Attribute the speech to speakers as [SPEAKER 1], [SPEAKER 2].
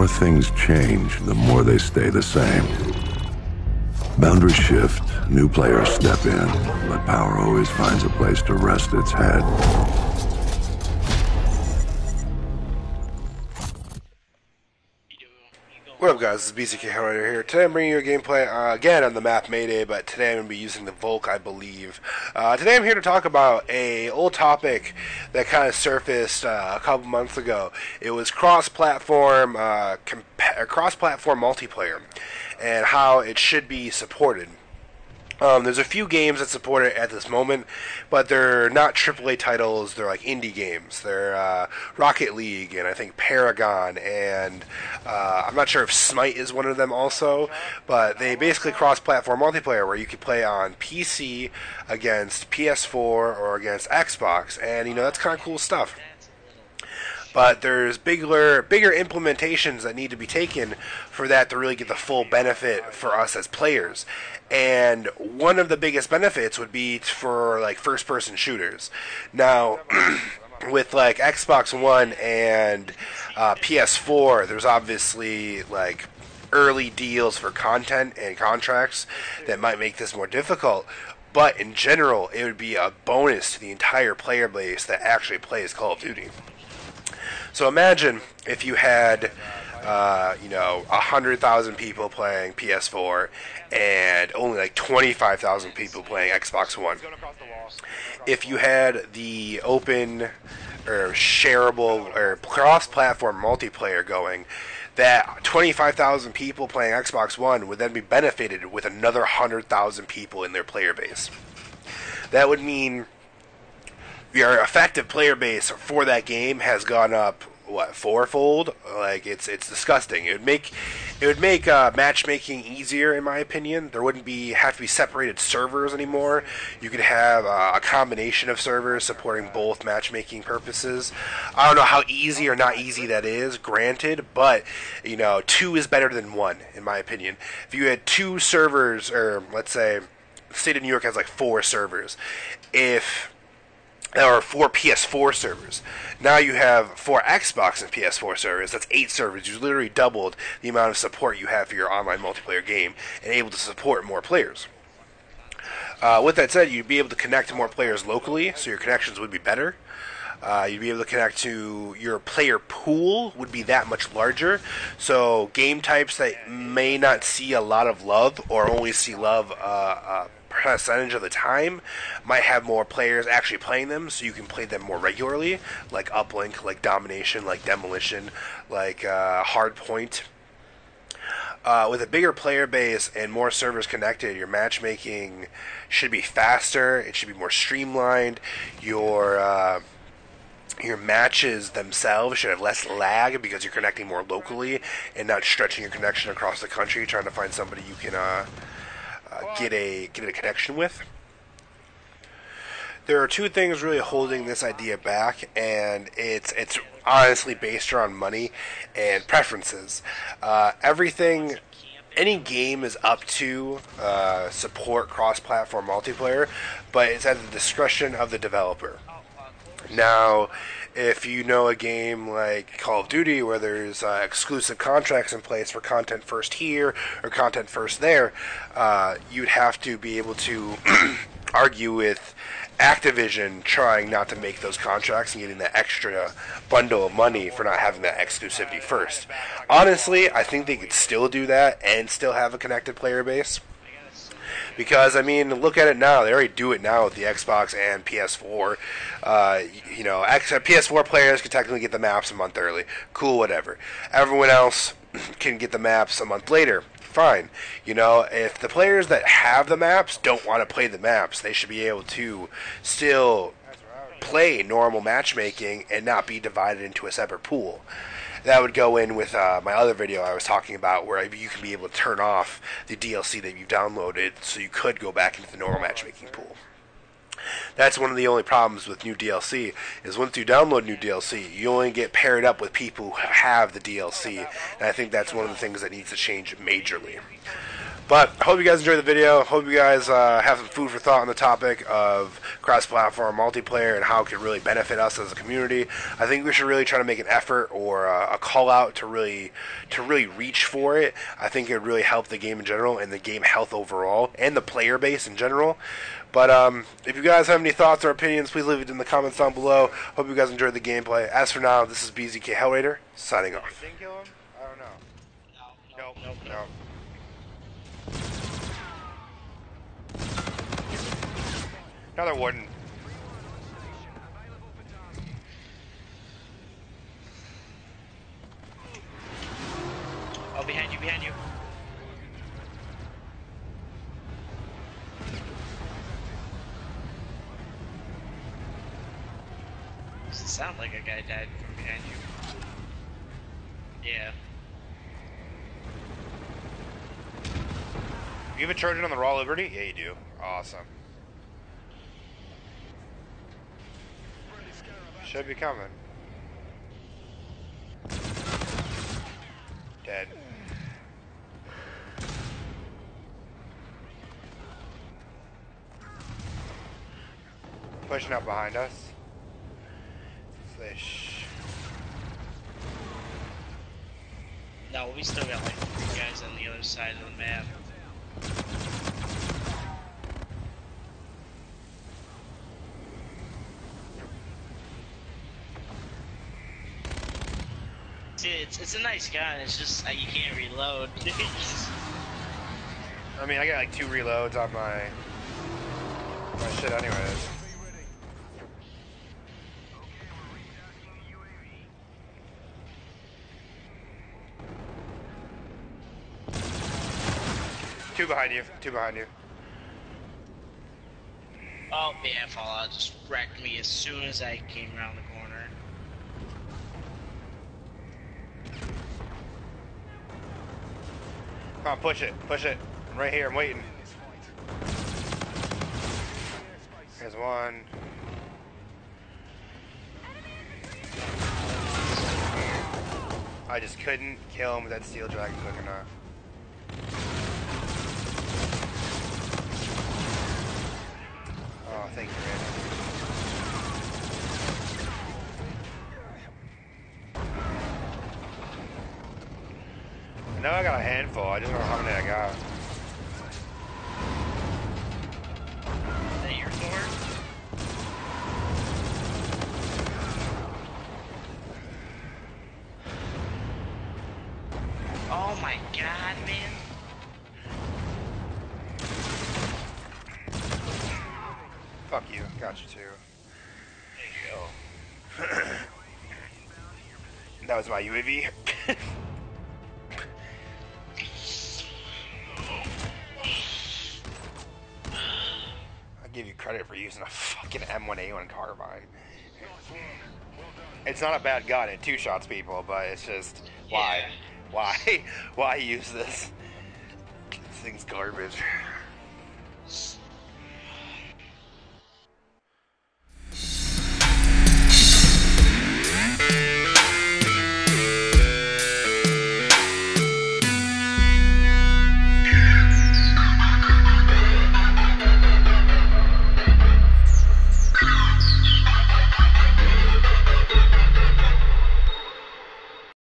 [SPEAKER 1] more things change, the more they stay the same. Boundaries shift, new players step in, but power always finds a place to rest its head.
[SPEAKER 2] What up guys, this is BCK Rider here. Today I'm bringing you a gameplay again on the map Mayday, but today I'm going to be using the Volk, I believe. Today I'm here to talk about a old topic that kind of surfaced a couple months ago. It was cross-platform multiplayer and how it should be supported. There's a few games that support it at this moment, but they're not AAA titles. They're like indie games. They're Rocket League and I think Paragon, and I'm not sure if Smite is one of them also, but they basically cross-platform multiplayer where you can play on PC against PS4 or against Xbox, and you know, that's kind of cool stuff. But there's bigger implementations that need to be taken for that to really get the full benefit for us as players. And one of the biggest benefits would be for like first-person shooters. Now, with like Xbox One and PS4, there's obviously like early deals for content and contracts that might make this more difficult. But in general, it would be a bonus to the entire player base that actually plays Call of Duty. So imagine if you had, 100,000 people playing PS4 and only like 25,000 people playing Xbox One. If you had the open or shareable or cross-platform multiplayer going, that 25,000 people playing Xbox One would then be benefited with another 100,000 people in their player base. That would mean your effective player base for that game has gone up, what, fourfold? Like, it's disgusting. It would make matchmaking easier, in my opinion. There wouldn't have to be separated servers anymore. You could have a combination of servers supporting both matchmaking purposes. I don't know how easy or not easy that is, granted, but you know, 2 is better than 1, in my opinion. If you had 2 servers, or let's say the state of New York has like 4 servers, or 4 PS4 servers. Now you have 4 Xbox and PS4 servers. That's 8 servers. You literally doubled the amount of support you have for your online multiplayer game and able to support more players. With that said, you'd be able to connect to more players locally, so your connections would be better. You'd be able to connect to your player pool would be that much larger. So game types that may not see a lot of love or only see love percentage of the time might have more players actually playing them, so you can play them more regularly, like Uplink, like Domination, like Demolition, like Hardpoint. With a bigger player base and more servers connected, your matchmaking should be faster, it should be more streamlined, your matches themselves should have less lag because you're connecting more locally and not stretching your connection across the country trying to find somebody you can get a connection with. There are 2 things really holding this idea back, and it's honestly based around money and preferences. Any game is up to support cross-platform multiplayer, but it's at the discretion of the developer. Now, if you know a game like Call of Duty where there's exclusive contracts in place for content first here or content first there, you'd have to be able to argue with Activision trying not to make those contracts and getting that extra bundle of money for not having that exclusivity first. Honestly, I think they could still do that and still have a connected player base. Because, I mean, look at it now. They already do it now with the Xbox and PS4. PS4 players can technically get the maps a month early. Cool, whatever. Everyone else can get the maps a month later. Fine. You know, if the players that have the maps don't want to play the maps, they should be able to still play normal matchmaking and not be divided into a separate pool. That would go in with my other video I was talking about, where you can be able to turn off the DLC that you've downloaded so you could go back into the normal matchmaking pool. That's one of the only problems with new DLC, is once you download new DLC, you only get paired up with people who have the DLC, and I think that's one of the things that needs to change majorly. But I hope you guys enjoyed the video. Hope you guys have some food for thought on the topic of cross-platform multiplayer and how it could really benefit us as a community. I think we should really try to make an effort or a call out to really reach for it. I think it would really help the game in general and the game health overall and the player base in general. But if you guys have any thoughts or opinions, please leave it in the comments down below. Hope you guys enjoyed the gameplay. As for now, this is BZK Hellraider signing off.
[SPEAKER 3] Didn't kill him? I don't know.
[SPEAKER 4] Nope.
[SPEAKER 3] No. Another wooden.
[SPEAKER 4] Oh, behind you. Does it sound like a guy died from behind you? Yeah.
[SPEAKER 3] You have a Trojan on the Raw Liberty? Yeah, you do. Awesome. Should be coming. Dead. Pushing up behind us. Fish.
[SPEAKER 4] No, we still got like 3 guys on the other side of the map. See, it's a nice gun. It's just you can't reload.
[SPEAKER 3] I mean, I got like 2 reloads on my shit anyways. Two behind you.
[SPEAKER 4] Oh yeah, Fallout just wrecked me as soon as I came around the corner.
[SPEAKER 3] Come on, push it. I'm right here, I'm waiting. There's one. I just couldn't kill him with that steel dragon quick enough. Oh, thank you, man. I know I got a handful, I just don't know how many I got.
[SPEAKER 4] Is that your sword? Oh my god, man.
[SPEAKER 3] Fuck you, got you too.
[SPEAKER 4] There you go.
[SPEAKER 3] That was my UAV. I give you credit for using a fucking M1A1 carbine. It's not a bad gun, it 2-shots people, but it's just why?
[SPEAKER 4] Yeah.
[SPEAKER 3] Why use this? This thing's garbage.